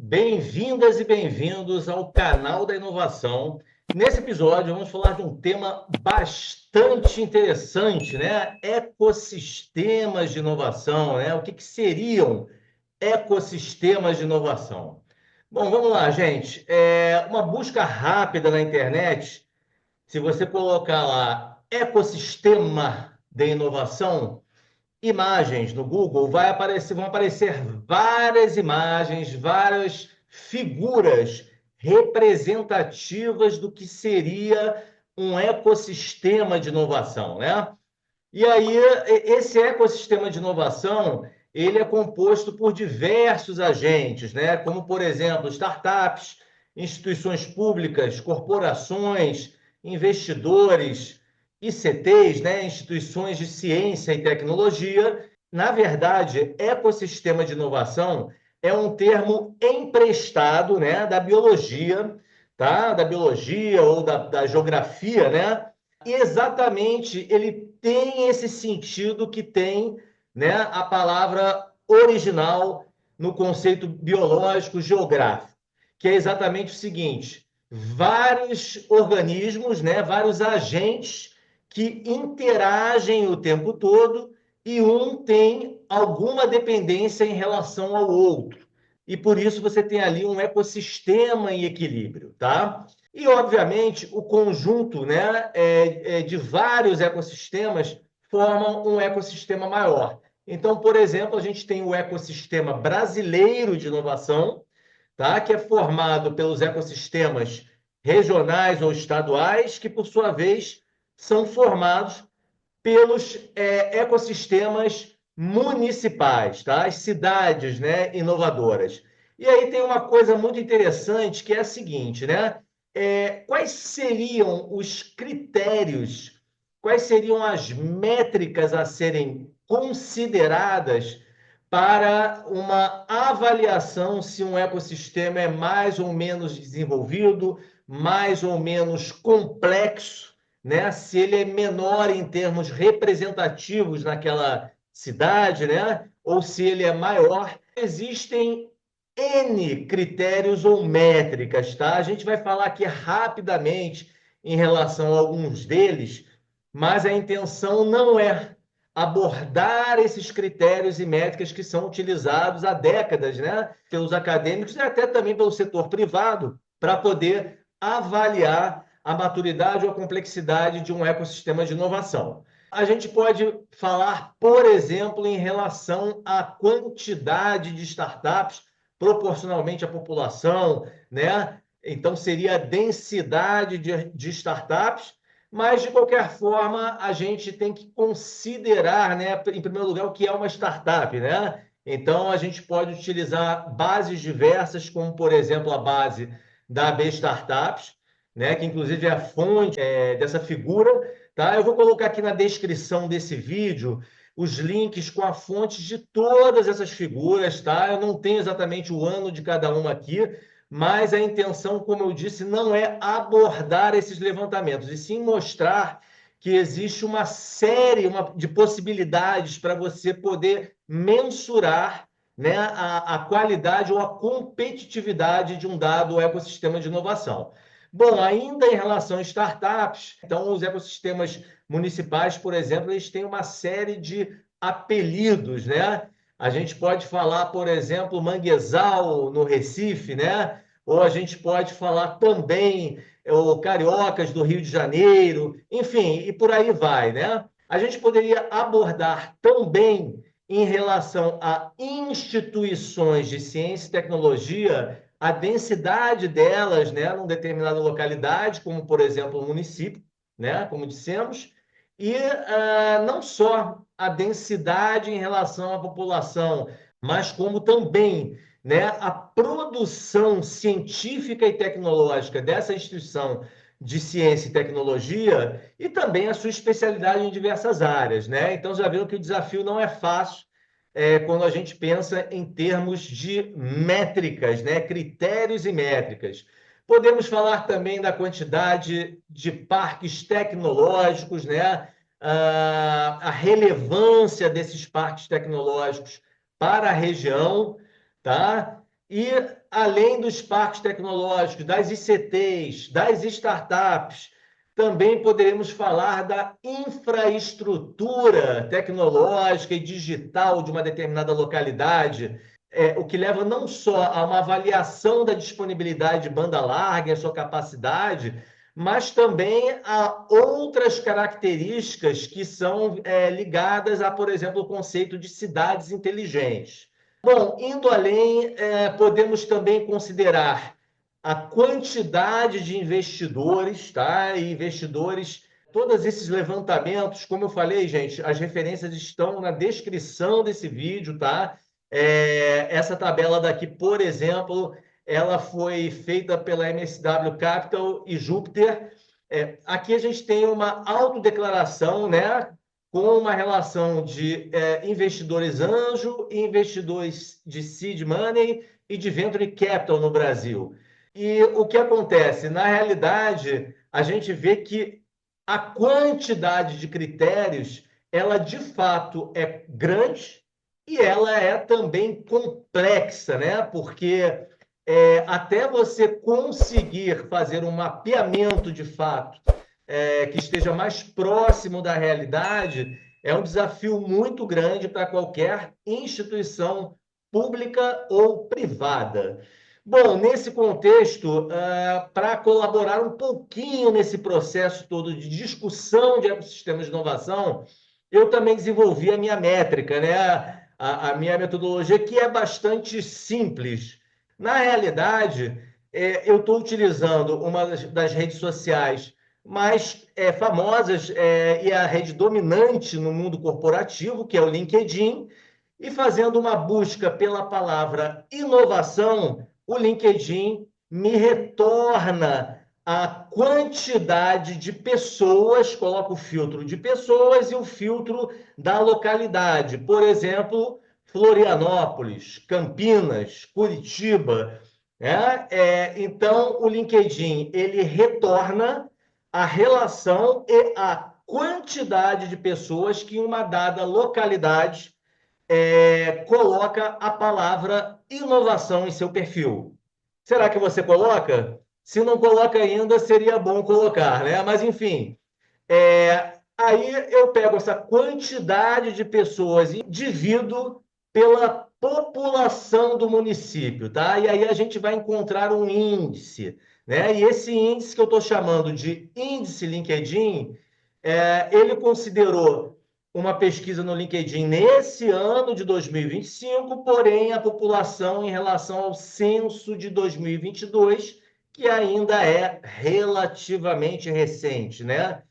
Bem-vindas e bem-vindos ao canal da inovação. Nesse episódio, vamos falar de um tema bastante interessante, né? Ecossistemas de inovação, né? O que seriam ecossistemas de inovação? Bom, vamos lá, gente. Uma busca rápida na internet, se você colocar lá ecossistema de inovação, imagens no Google, vão aparecer várias imagens, várias figuras representativas do que seria um ecossistema de inovação, né? E aí, esse ecossistema de inovação, ele é composto por diversos agentes, né? Como, por exemplo, startups, instituições públicas, corporações, investidores, ICTs, né? Instituições de ciência e tecnologia. Na verdade, ecossistema de inovação é um termo emprestado, né? Da biologia, tá? Da biologia ou da geografia, né? E exatamente ele tem esse sentido que tem, né, a palavra original no conceito biológico geográfico, que é exatamente o seguinte: vários organismos, né, vários agentes que interagem o tempo todo e um tem alguma dependência em relação ao outro. E por isso você tem ali um ecossistema em equilíbrio, tá? E, obviamente, o conjunto, né, de vários ecossistemas formam um ecossistema maior. Então, por exemplo, a gente tem o ecossistema brasileiro de inovação, tá, que é formado pelos ecossistemas regionais ou estaduais, que, por sua vez, são formados pelos ecossistemas municipais, tá? As cidades, né, inovadoras. E aí tem uma coisa muito interessante que é a seguinte, né? Quais seriam os critérios, quais seriam as métricas a serem consideradas para uma avaliação se um ecossistema é mais ou menos desenvolvido, mais ou menos complexo, né? Se ele é menor em termos representativos naquela cidade, né? Ou se ele é maior. Existem N critérios ou métricas, tá? A gente vai falar aqui rapidamente em relação a alguns deles, mas a intenção não é abordar esses critérios e métricas que são utilizados há décadas, né, pelos acadêmicos e até também pelo setor privado, para poder avaliar a maturidade ou a complexidade de um ecossistema de inovação. A gente pode falar, por exemplo, em relação à quantidade de startups proporcionalmente à população, né? Então, seria a densidade de startups, mas, de qualquer forma, a gente tem que considerar, né, em primeiro lugar, o que é uma startup, né? Então, a gente pode utilizar bases diversas, como, por exemplo, a base da AB Startups, né, que inclusive é a fonte dessa figura, tá? Eu vou colocar aqui na descrição desse vídeo os links com a fonte de todas essas figuras, tá? Eu não tenho exatamente o ano de cada uma aqui, mas a intenção, como eu disse, não é abordar esses levantamentos, e sim mostrar que existe uma série de possibilidades para você poder mensurar, né, a qualidade ou a competitividade de um dado ecossistema de inovação. Bom, ainda em relação a startups, então os ecossistemas municipais, por exemplo, eles têm uma série de apelidos, né? A gente pode falar, por exemplo, Manguezal no Recife, né? Ou a gente pode falar também o Cariocas do Rio de Janeiro, enfim, e por aí vai, né? A gente poderia abordar também em relação a instituições de ciência e tecnologia, a densidade delas, né, numa determinada localidade, como por exemplo o município, né, como dissemos, e não só a densidade em relação à população, mas como também, né, a produção científica e tecnológica dessa instituição de ciência e tecnologia e também a sua especialidade em diversas áreas, né? Então já viram que o desafio não é fácil quando a gente pensa em termos de métricas, né? Critérios e métricas. Podemos falar também da quantidade de parques tecnológicos, né? A relevância desses parques tecnológicos para a região, tá? E além dos parques tecnológicos, das ICTs, das startups, também poderemos falar da infraestrutura tecnológica e digital de uma determinada localidade, o que leva não só a uma avaliação da disponibilidade de banda larga e a sua capacidade, mas também a outras características que são ligadas a, por exemplo, o conceito de cidades inteligentes. Bom, indo além, podemos também considerar a quantidade de investidores, tá? E investidores, todos esses levantamentos, como eu falei, gente, as referências estão na descrição desse vídeo, tá? Essa tabela daqui, por exemplo, ela foi feita pela MSW Capital e Júpiter. Aqui a gente tem uma autodeclaração, né? Com uma relação de investidores anjo e investidores de seed money e de venture capital no Brasil. E o que acontece? Na realidade, a gente vê que a quantidade de critérios, ela de fato é grande e ela é também complexa, né? Porque até você conseguir fazer um mapeamento de fato que esteja mais próximo da realidade, é um desafio muito grande para qualquer instituição pública ou privada. Bom, nesse contexto, para colaborar um pouquinho nesse processo todo de discussão de ecossistemas de inovação, eu também desenvolvi a minha métrica, né? A minha metodologia, que é bastante simples. Na realidade, eu estou utilizando uma das redes sociais mais famosas e a rede dominante no mundo corporativo, que é o LinkedIn, e fazendo uma busca pela palavra inovação, o LinkedIn me retorna a quantidade de pessoas, coloca o filtro de pessoas e o filtro da localidade. Por exemplo, Florianópolis, Campinas, Curitiba. Então, o LinkedIn ele retorna a relação e a quantidade de pessoas que em uma dada localidade coloca a palavra inovação em seu perfil. Será que você coloca? Se não coloca ainda, seria bom colocar, né? Mas, enfim, aí eu pego essa quantidade de pessoas e divido pela população do município, tá? E aí a gente vai encontrar um índice, né? E esse índice que eu estou chamando de índice LinkedIn, ele considerou uma pesquisa no LinkedIn nesse ano de 2025, porém a população em relação ao censo de 2022, que ainda é relativamente recente, né?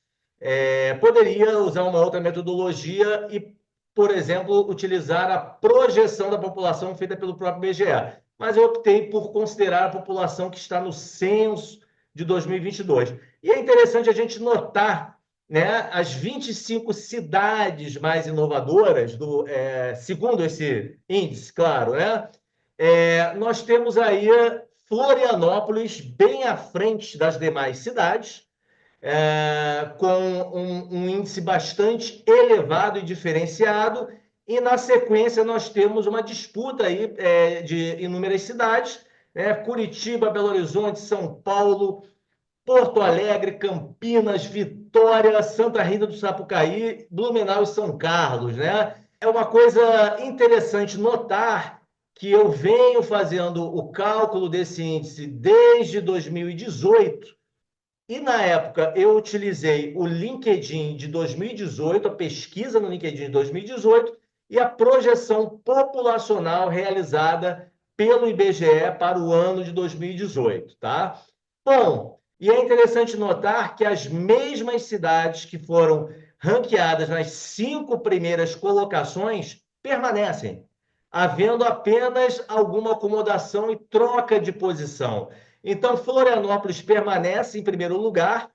Poderia usar uma outra metodologia e, por exemplo, utilizar a projeção da população feita pelo próprio IBGE. Mas eu optei por considerar a população que está no censo de 2022. E é interessante a gente notar, né, as 25 cidades mais inovadoras, segundo esse índice, claro, né? Nós temos aí Florianópolis bem à frente das demais cidades, com um índice bastante elevado e diferenciado, e na sequência nós temos uma disputa aí, de inúmeras cidades, Curitiba, Belo Horizonte, São Paulo, Porto Alegre, Campinas, Vitória, Santa Rita do Sapucaí, Blumenau e São Carlos, né? É uma coisa interessante notar que eu venho fazendo o cálculo desse índice desde 2018, e na época eu utilizei o LinkedIn de 2018, a pesquisa no LinkedIn de 2018 e a projeção populacional realizada pelo IBGE para o ano de 2018, tá? Bom, e é interessante notar que as mesmas cidades que foram ranqueadas nas 5 primeiras colocações permanecem, havendo apenas alguma acomodação e troca de posição. Então, Florianópolis permanece em primeiro lugar,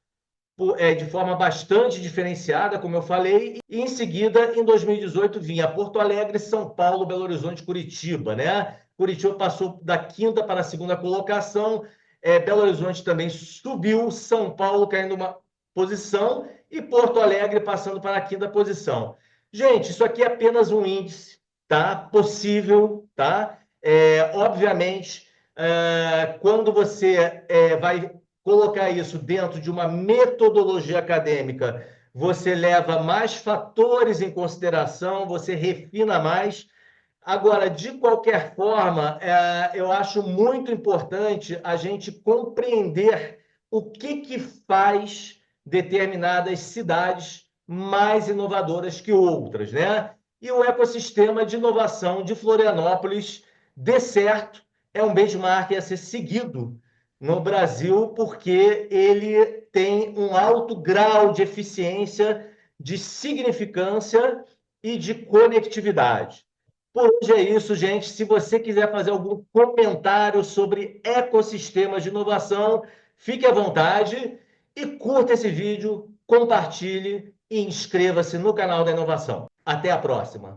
de forma bastante diferenciada, como eu falei, e em seguida, em 2018, vinha Porto Alegre, São Paulo, Belo Horizonte, Curitiba, né? Curitiba passou da quinta para a segunda colocação, Belo Horizonte também subiu, São Paulo caindo uma posição e Porto Alegre passando para a quinta posição. Gente, isso aqui é apenas um índice, tá? Possível, tá? Obviamente, quando você vai colocar isso dentro de uma metodologia acadêmica, você leva mais fatores em consideração, você refina mais. Agora, de qualquer forma, eu acho muito importante a gente compreender o que faz determinadas cidades mais inovadoras que outras, né? E o ecossistema de inovação de Florianópolis, de certo, é um benchmark a ser seguido no Brasil, porque ele tem um alto grau de eficiência, de significância e de conectividade. Por hoje é isso, gente. Se você quiser fazer algum comentário sobre ecossistemas de inovação, fique à vontade e curta esse vídeo, compartilhe e inscreva-se no canal da inovação. Até a próxima!